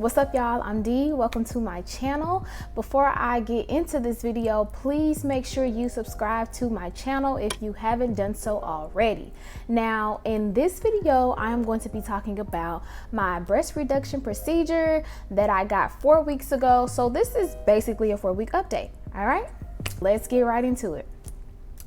What's up, y'all? I'm Dee. Welcome to my channel. Before I get into this video, please make sure you subscribe to my channel if you haven't done so already. Now, in this video, I am going to be talking about my breast reduction procedure that I got 4 weeks ago. So this is basically a 4-week update. All right, let's get right into it.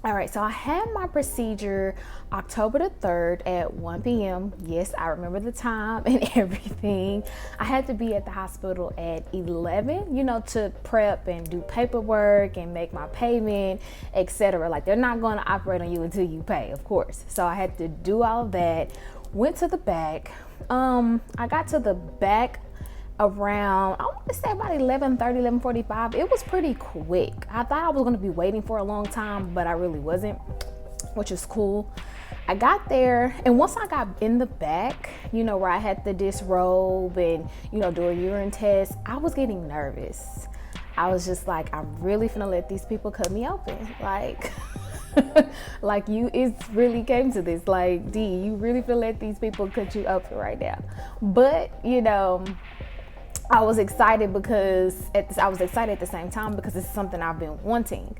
All right, so I had my procedure October the 3rd at 1 p.m. Yes, I remember the time and everything. I had to be at the hospital at 11, to prep and do paperwork and make my payment, etc. Like, they're not going to operate on you until you pay, of course. So I had to do all of that. Went to the back. I got to the back around, I want to say about 11:30, 11:45. It was pretty quick. I thought I was going to be waiting for a long time, but I really wasn't, which is cool. I got there, and once I got in the back, where I had to disrobe and, do a urine test, I was getting nervous. I was just like, I'm really finna let these people cut me open. Like, it really came to this. Like, D, you really feel let these people cut you open right now. But, I was excited I was excited at the same time because it's something I've been wanting,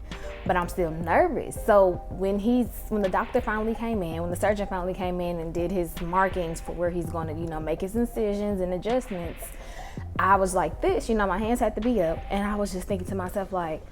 but I'm still nervous. So when the doctor finally came in, when the surgeon finally came in and did his markings for where he's going to, make his incisions and adjustments, I was like this, my hands had to be up, and I was just thinking to myself like,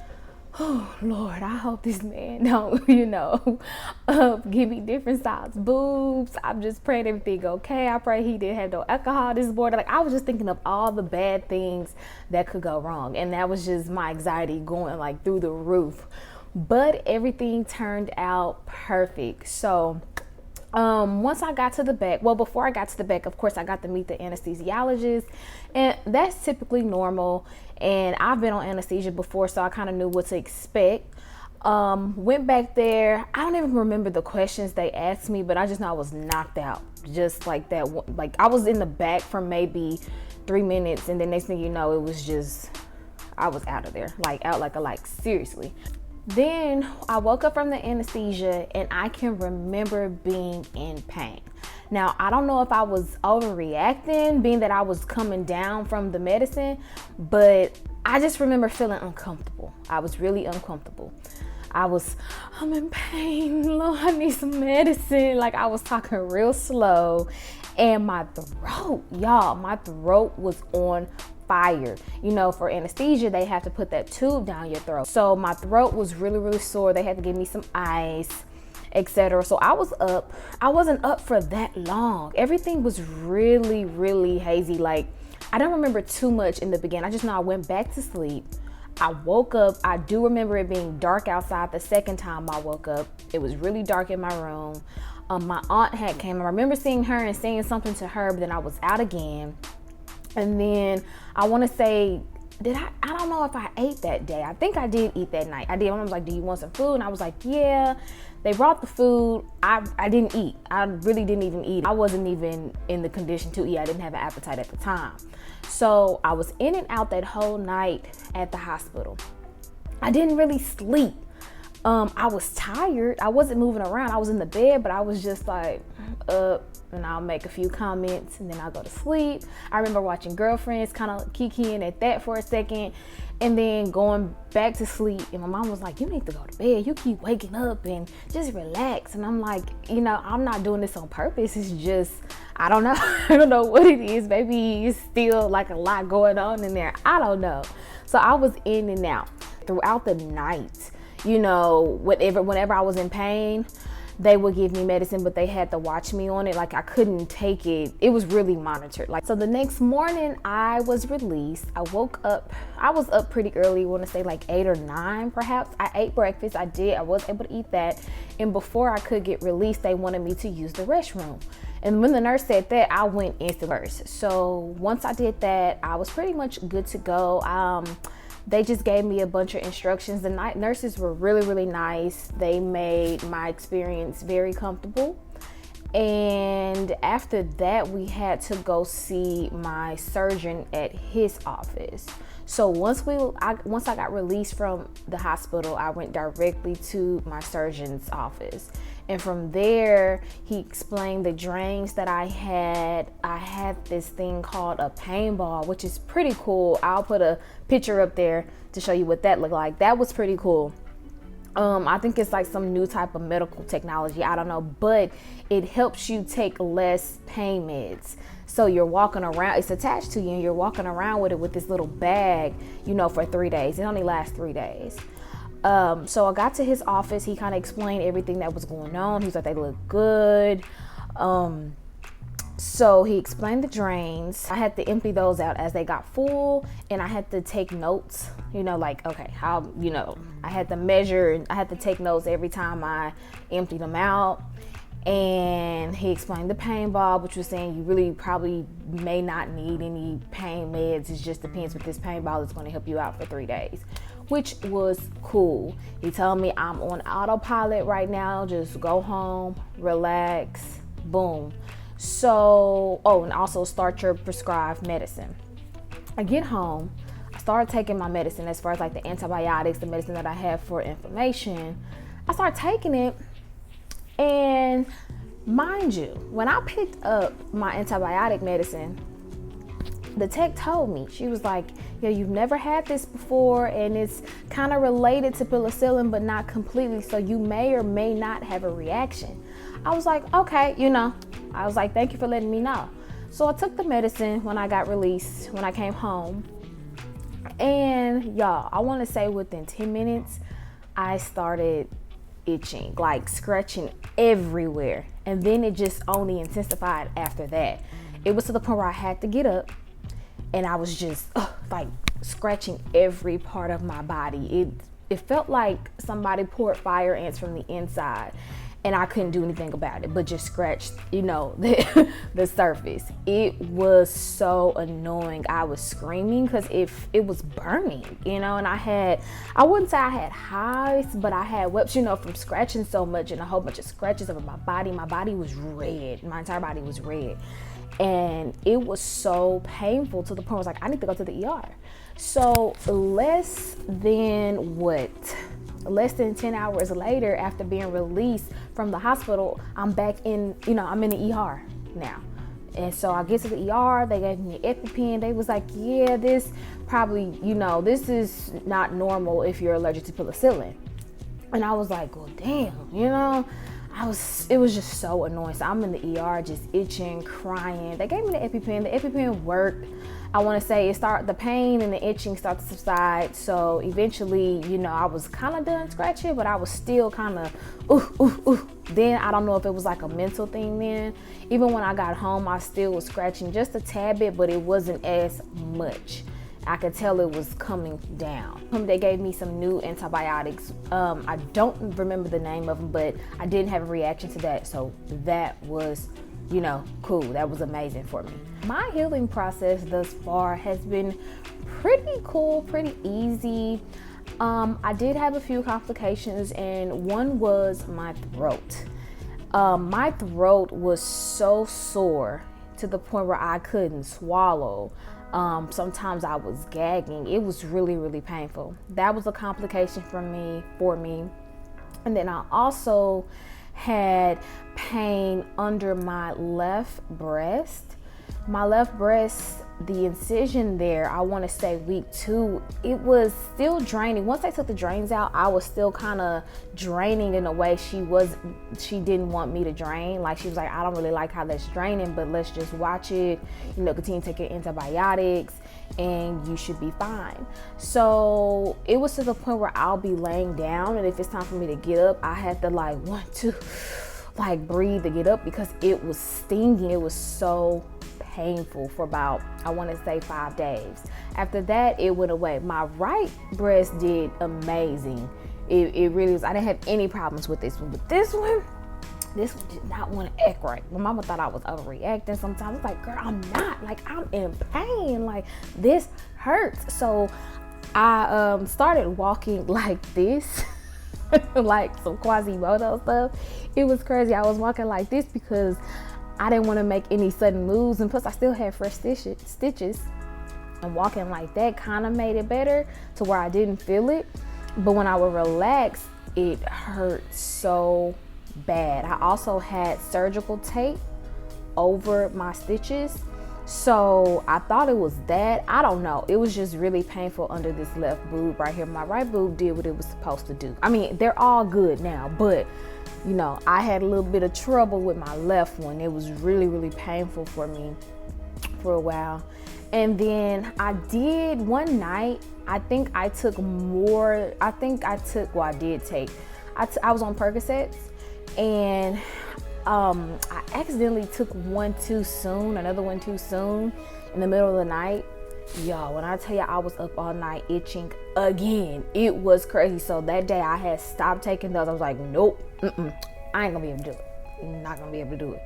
oh Lord, I hope this man don't, give me different size boobs. I'm just praying everything okay. I pray he didn't have no alcohol this morning. Like, I was just thinking of all the bad things that could go wrong, and that was just my anxiety going like through the roof. But everything turned out perfect. So once I got to the back, before I got to the back, of course, I got to meet the anesthesiologist, and that's typically normal. And I've been on anesthesia before, so I kind of knew what to expect. Went back there. I don't even remember the questions they asked me, but I just know I was knocked out just like that. Like, I was in the back for maybe 3 minutes, and then next thing you know, it was just, I was out of there, like seriously. Then I woke up from the anesthesia, and I can remember being in pain. Now, I don't know if I was overreacting, being that I was coming down from the medicine, but I just remember feeling uncomfortable. I was really uncomfortable. I'm in pain, Lord, I need some medicine. Like, I was talking real slow, and my throat was on fire. For anesthesia, they have to put that tube down your throat. So my throat was really, really sore. They had to give me some ice, etc. So I was up. I wasn't up for that long. Everything was really, really hazy. Like, I don't remember too much in the beginning. I just know I went back to sleep. I woke up. I do remember it being dark outside the second time I woke up. It was really dark in my room. My aunt had came. I remember seeing her and saying something to her, but then I was out again. And then I want to say, I don't know if I ate that day. I think I did eat that night. I did. I was like, do you want some food? And I was like, yeah. They brought the food. I didn't eat. I really didn't even eat. I wasn't even in the condition to eat. I didn't have an appetite at the time. So I was in and out that whole night at the hospital. I didn't really sleep. I was tired. I wasn't moving around. I was in the bed, but I was just like up, and I'll make a few comments and then I'll go to sleep. I remember watching Girlfriends, kind of kikiing at that for a second, and then going back to sleep. And my mom was like, you need to go to bed. You keep waking up and just relax. And I'm like, I'm not doing this on purpose. It's just, I don't know. I don't know what it is. Maybe it's still like a lot going on in there. I don't know. So I was in and out throughout the night. Whenever I was in pain, they would give me medicine, but they had to watch me on it. Like, I couldn't take it. It was really monitored. So the next morning I was released. I woke up. I was up pretty early. I want to say like 8 or 9 perhaps. I ate breakfast. I was able to eat that. And before I could get released, they wanted me to use the restroom. And when the nurse said that, I went instantly first. So once I did that, I was pretty much good to go. They just gave me a bunch of instructions. The night nurses were really, really nice. They made my experience very comfortable. And after that, we had to go see my surgeon at his office. So once I got released from the hospital, I went directly to my surgeon's office. And from there, he explained the drains that I had. I had this thing called a pain ball, which is pretty cool. I'll put a picture up there to show you what that looked like. That was pretty cool. I think it's like some new type of medical technology. I don't know, but it helps you take less pain meds. So you're walking around, it's attached to you, and you're walking around with it with this little bag, for 3 days. It only lasts 3 days. So I got to his office. He kind of explained everything that was going on. He was like, they look good. So he explained the drains. I had to empty those out as they got full, and I had to take notes, okay, how, I had to measure, and I had to take notes every time I emptied them out. And he explained the pain ball, which was saying you really probably may not need any pain meds. It just depends, but this pain ball is going to help you out for 3 days, which was cool. He told me I'm on autopilot right now. Just go home, relax, boom. So, and also start your prescribed medicine. I get home, I started taking my medicine as far as like the antibiotics, the medicine that I have for inflammation. I started taking it, and mind you, when I picked up my antibiotic medicine, the tech told me, she was like, you've never had this before, and it's kind of related to penicillin, but not completely, so you may or may not have a reaction. I was like, okay, I was like, thank you for letting me know. So I took the medicine when I got released, when I came home. And y'all, I want to say within 10 minutes, I started itching, like scratching everywhere. And then it just only intensified after that. It was to the point where I had to get up, and I was just like scratching every part of my body. It felt like somebody poured fire ants from the inside. And I couldn't do anything about it, but just scratched, the surface. It was so annoying. I was screaming because it was burning, and I wouldn't say I had hives, but I had webs, from scratching so much, and a whole bunch of scratches over my body. My body was red. My entire body was red. And it was so painful to the point where I was like, I need to go to the ER. So less than 10 hours later, after being released from the hospital, I'm back in, I'm in the ER now. And so I get to the ER, they gave me an EpiPen. They was like, yeah, this probably, this is not normal if you're allergic to penicillin. And I was like, well, damn, it was just so annoying. So I'm in the ER just itching, crying. They gave me the EpiPen. The EpiPen worked. I want to say the pain and the itching started to subside. So eventually, I was kind of done scratching, but I was still kind of, Then I don't know if it was like a mental thing then. Even when I got home, I still was scratching just a tad bit, but it wasn't as much. I could tell it was coming down. They gave me some new antibiotics. I don't remember the name of them, but I didn't have a reaction to that. So that was, cool. That was amazing for me. My healing process thus far has been pretty cool, pretty easy. I did have a few complications, and one was my throat. My throat was so sore to the point where I couldn't swallow. Sometimes I was gagging. It was really, really painful. That was a complication for me. And then I also had pain under my left breast. My left breast, the incision there, I want to say week 2, it was still draining. Once I took the drains out, I was still kind of draining in a way she didn't want me to drain. Like, she was like, I don't really like how that's draining, but let's just watch it, continue to take your antibiotics, and you should be fine. So it was to the point where I'll be laying down, and if it's time for me to get up, I had to breathe to get up because it was stinging. It was so painful for about, I want to say 5 days. After that, it went away. My right breast did amazing. It really was. I didn't have any problems with this one, but this one did not want to act right. My mama thought I was overreacting sometimes. It's like, girl, I'm not. Like, I'm in pain. Like, this hurts. So I started walking like this. like some Quasimodo stuff. It was crazy. I was walking like this because I didn't want to make any sudden moves, and plus I still had fresh stitches. And walking like that kind of made it better to where I didn't feel it. But when I would relax, it hurt so bad. I also had surgical tape over my stitches, so I thought it was that. I don't know. It was just really painful under this left boob right here. My right boob did what it was supposed to do. I mean, they're all good now, but you know, I had a little bit of trouble with my left one. It was really, really painful for me for a while. And then I did one night, I think I took more, I did take, I was on Percocets, and I accidentally took one too soon, another one too soon in the middle of the night. Y'all, when I tell you I was up all night itching again, it was crazy. So that day I had stopped taking those. I was like, nope, I ain't gonna be able to do it. I'm not gonna be able to do it.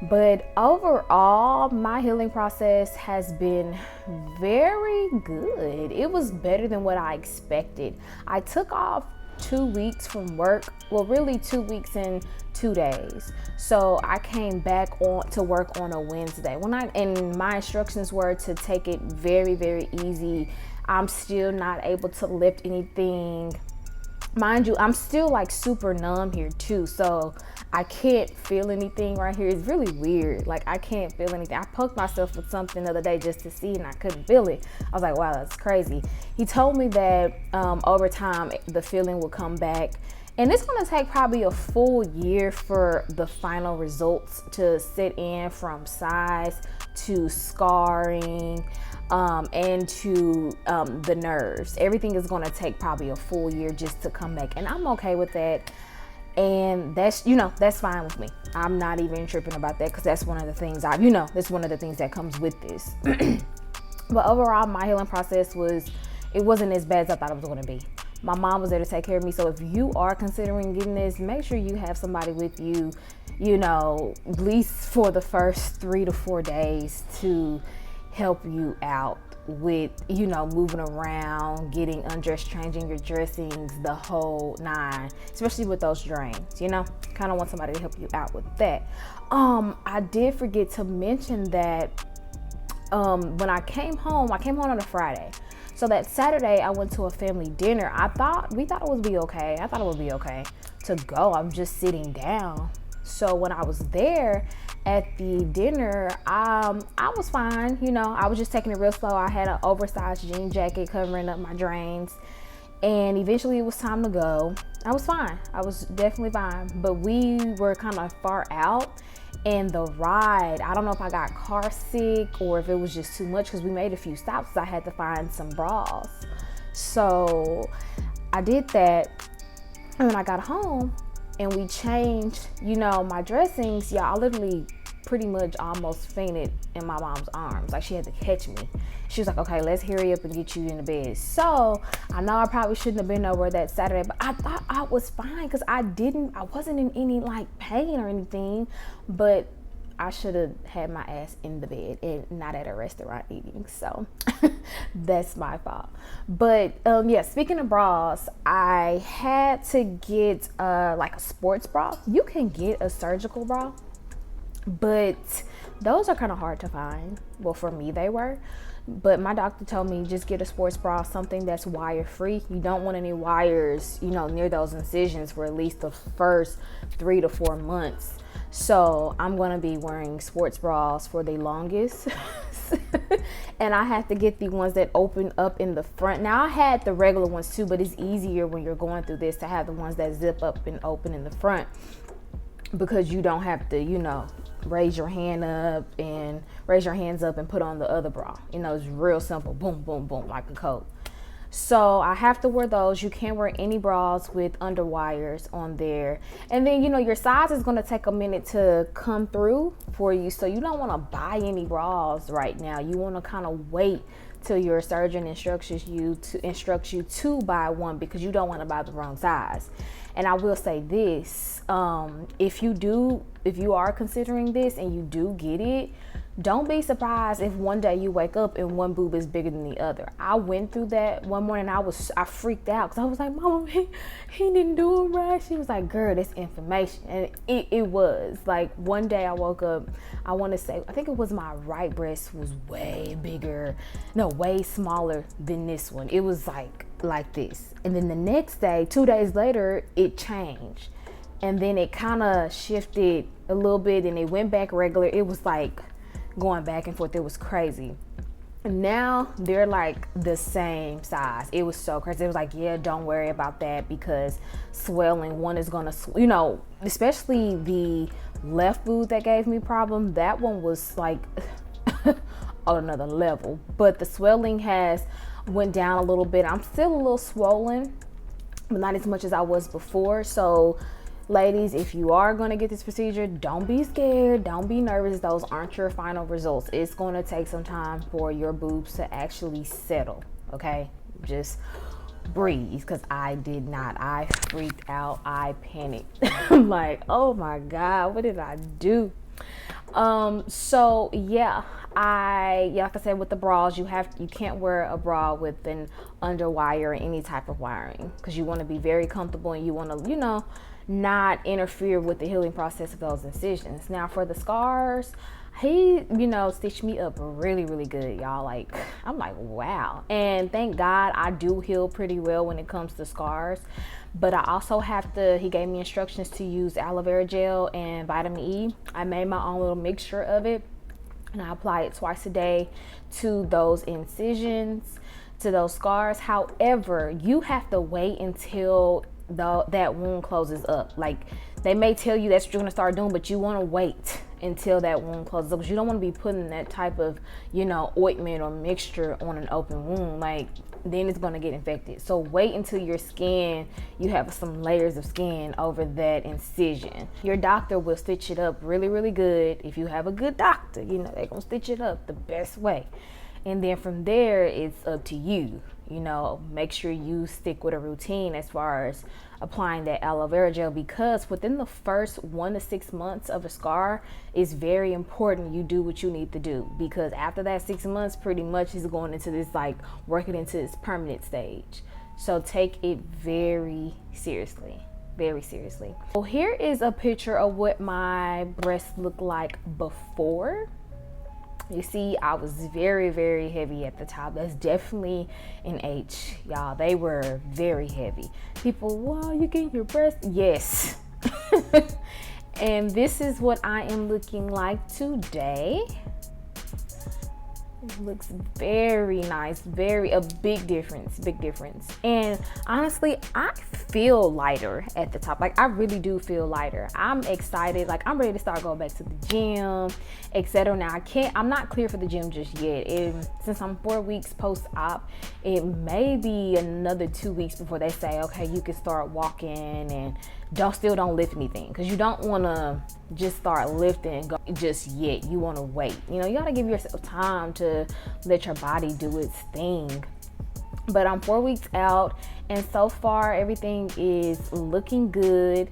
But overall, my healing process has been very good. It was better than what I expected. I took off 2 weeks from work. Well, really 2 weeks and 2 days. So I came back to work on a Wednesday. And my instructions were to take it very, very easy. I'm still not able to lift anything. Mind you, I'm still like super numb here too. So I can't feel anything right here. It's really weird. Like I can't feel anything. I poked myself with something the other day just to see, and I couldn't feel it. I was like, wow, that's crazy. He told me that over time the feeling will come back, and it's going to take probably a full year for the final results to sit in, from size to scarring, and to the nerves. Everything is going to take probably a full year just to come back, and I'm okay with that. And that's, that's fine with me. I'm not even tripping about that, because that's one of the things that's one of the things that comes with this. But overall, my healing process wasn't as bad as I thought it was going to be. My mom was there to take care of me. So if you are considering getting this, make sure you have somebody with you, at least for the first 3 to 4 days to help you out with, moving around, getting undressed, changing your dressings, the whole nine, especially with those drains, kind of want somebody to help you out with that. I did forget to mention that when I came home on a Friday. So that Saturday I went to a family dinner. We thought it would be okay. I thought it would be okay to go. I'm just sitting down. So when I was there at the dinner, I was fine. I was just taking it real slow. I had an oversized jean jacket covering up my drains, and eventually it was time to go. I was fine. I was definitely fine, but we were kind of far out, and the ride, I don't know if I got car sick or if it was just too much, because we made a few stops. So I had to find some bras. So I did that, and when I got home and we changed, my dressings, I literally pretty much almost fainted in my mom's arms. Like, she had to catch me. She was like, okay, let's hurry up and get you in the bed. So I know I probably shouldn't have been nowhere that Saturday, but I thought I was fine, because I wasn't in any like pain or anything, but I should have had my ass in the bed and not at a restaurant eating. So that's my fault. But speaking of bras, I had to get like a sports bra. You can get a surgical bra, but those are kind of hard to find. Well, for me they were, but my doctor told me just get a sports bra, something that's wire free. You don't want any wires, near those incisions for at least the first 3 to 4 months. So I'm going to be wearing sports bras for the longest. And I have to get the ones that open up in the front. Now, I had the regular ones too, but it's easier when you're going through this to have the ones that zip up and open in the front, because you don't have to, raise your hands up and put on the other bra. It's real simple. Boom, boom, boom, like a coat. So I have to wear those. You can't wear any bras with underwires on there. And then, your size is going to take a minute to come through for you. So you don't want to buy any bras right now. You want to kind of wait till your surgeon instructs you to buy one, because you don't want to buy the wrong size. And I will say this, if you are considering this and you do get it, don't be surprised if one day you wake up and one boob is bigger than the other. I went through that one morning. I freaked out because I was like, Mama, he didn't do it right. She was like, girl, that's information. And it was like, one day I woke up, I want to say, I think it was my right breast was way bigger, no, way smaller than this one. It was like this. And then the next day, 2 days later, it changed. And then it kind of shifted a little bit and it went back regular. It was like going back and forth. It was crazy. And now they're like the same size. It was so crazy. It was like, yeah, don't worry about that because swelling, one is gonna, especially the left boob that gave me problem. That one was like on another level. But the swelling has went down a little bit. I'm still a little swollen, but not as much as I was before. So ladies, if you are going to get this procedure, don't be scared. Don't be nervous. Those aren't your final results. It's going to take some time for your boobs to actually settle. Okay? Just breathe, because I did not. I freaked out. I panicked. I'm like, oh my God, what did I do? So yeah, like I said, with the bras, you can't wear a bra with an underwire or any type of wiring, because you want to be very comfortable and you want to, not interfere with the healing process of those incisions. Now for the scars, he, stitched me up really, really good, y'all. Like, I'm like, wow. And thank God I do heal pretty well when it comes to scars. But I also he gave me instructions to use aloe vera gel and vitamin E. I made my own little mixture of it, and I apply it twice a day to those incisions, to those scars. However, you have to wait until that wound closes up. Like, they may tell you that's what you're gonna start doing, but you want to wait until that wound closes up, because you don't want to be putting that type of ointment or mixture on an open wound. Like, then it's going to get infected. So wait until your skin, you have some layers of skin over that incision. Your doctor will stitch it up really, really good. If you have a good doctor, they're gonna stitch it up the best way. And then from there, it's up to you. Make sure you stick with a routine as far as applying that aloe vera gel, because within the first 1 to 6 months of a scar, it's very important you do what you need to do, because after that 6 months, pretty much is going into this, like, working into this permanent stage. So take it very seriously. Very seriously. So here is a picture of what my breasts look like before. You see, I was very, very heavy at the top. That's definitely an H, y'all. They were very heavy. People, wow, you get your breasts? Yes. And this is what I am looking like today. It looks very nice, a big difference. And honestly, I feel lighter at the top. Like, I really do feel lighter. I'm excited. Like, I'm ready to start going back to the gym, etc. Now, I'm not clear for the gym just yet. Since I'm 4 weeks post-op, it may be another 2 weeks before they say, okay, you can start walking, and don't lift anything, because you don't want to just start lifting just yet. You want to wait. You got to give yourself time to let your body do its thing. But I'm 4 weeks out, and so far everything is looking good,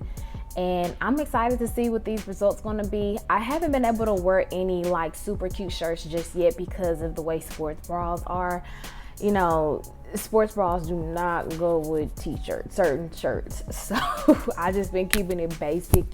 and I'm excited to see what these results going to be. I haven't been able to wear any like super cute shirts just yet because of the way sports bras are. Sports bras do not go with t-shirts, certain shirts. So I just been keeping it basic,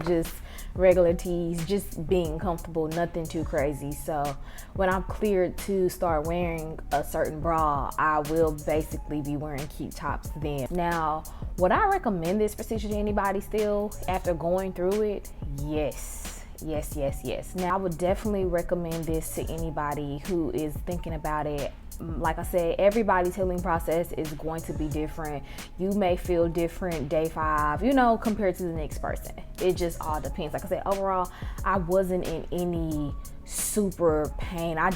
just regular tees, just being comfortable, nothing too crazy. So when I'm cleared to start wearing a certain bra, I will basically be wearing cute tops then. Now, would I recommend this procedure to anybody still after going through it? Yes. Now, I would definitely recommend this to anybody who is thinking about it. Like I said, everybody's healing process is going to be different. You may feel different day 5, compared to the next person. It just all depends. Like I said, overall, I wasn't in any super pain. I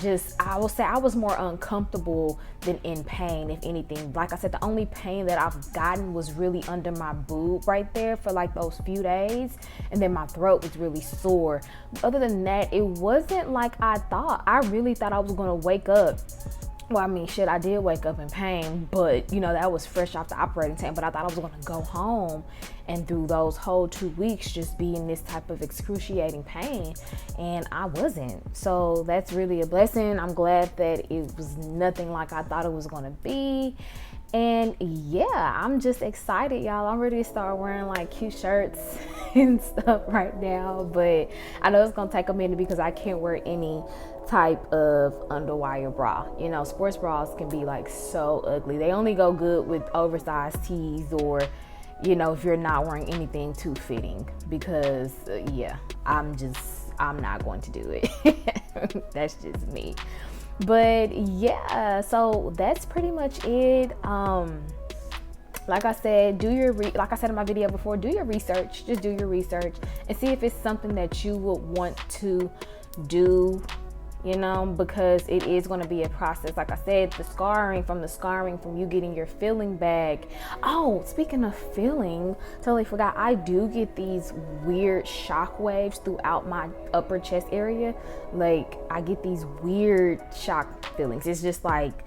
will say I was more uncomfortable than in pain, if anything. Like I said, the only pain that I've gotten was really under my boob right there for like those few days, and then my throat was really sore. Other than that, it wasn't like I thought. I really thought I was gonna wake up Well, I mean, shit, I did wake up in pain, but you know, that was fresh off the operating table. But I thought I was gonna go home and through those whole 2 weeks just be in this type of excruciating pain, and I wasn't. So that's really a blessing. I'm glad that it was nothing like I thought it was gonna be. And yeah, I'm just excited, y'all. I'm ready to start wearing like cute shirts and stuff right now, but I know it's gonna take a minute because I can't wear any type of underwire bra. You know, sports bras can be like so ugly. They only go good with oversized tees, or you know, if you're not wearing anything too fitting, because yeah, I'm not going to do it. That's just me. But yeah, so that's pretty much it. Like I said, like I said in my video before, do your research. Just do your research and see if it's something that you would want to do, you know, because it is going to be a process. Like I said, the scarring from you getting your filling back. Oh, speaking of filling, totally forgot, I do get these weird shock waves throughout my upper chest area. Like I get these weird shock feelings. It's just like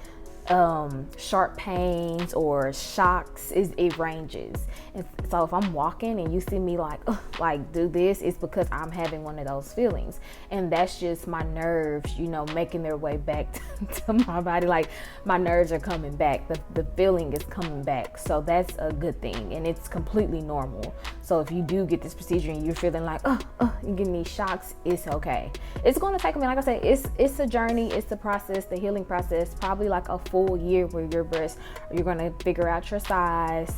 sharp pains or shocks. It ranges. And so if I'm walking and you see me like do this, it's because I'm having one of those feelings, and that's just my nerves, you know, making their way back to my body. Like my nerves are coming back, the feeling is coming back. So that's a good thing, and it's completely normal. So if you do get this procedure and you're feeling like you're getting these shocks, it's okay. It's going to take a minute. Like I said, it's a journey, it's a process, the healing process, probably like a full year where your breasts, you're going to figure out your size,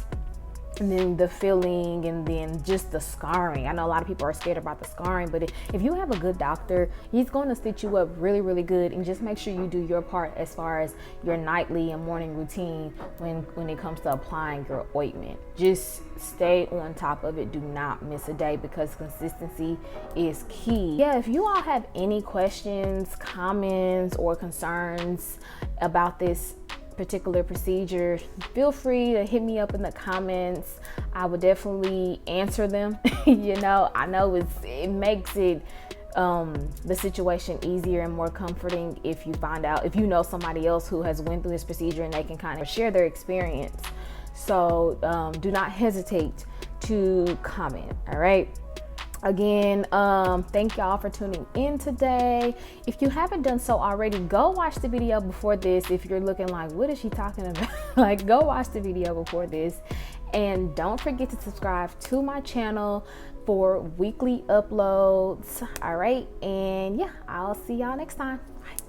and then the filling, and then just the scarring. I know a lot of people are scared about the scarring, but if you have a good doctor, he's going to stitch you up really, really good. And just make sure you do your part as far as your nightly and morning routine when it comes to applying your ointment. Just stay on top of it. Do not miss a day, because consistency is key. Yeah, if you all have any questions, comments, or concerns about this particular procedure, feel free to hit me up in the comments. I would definitely answer them. You know, I know it makes it the situation easier and more comforting if you find out, if you know somebody else who has went through this procedure and they can kind of share their experience. So do not hesitate to comment. All right. Again, thank y'all for tuning in today. If you haven't done so already, go watch the video before this. If you're looking like, what is she talking about? Like, go watch the video before this. And don't forget to subscribe to my channel for weekly uploads. All right. And yeah, I'll see y'all next time. Bye.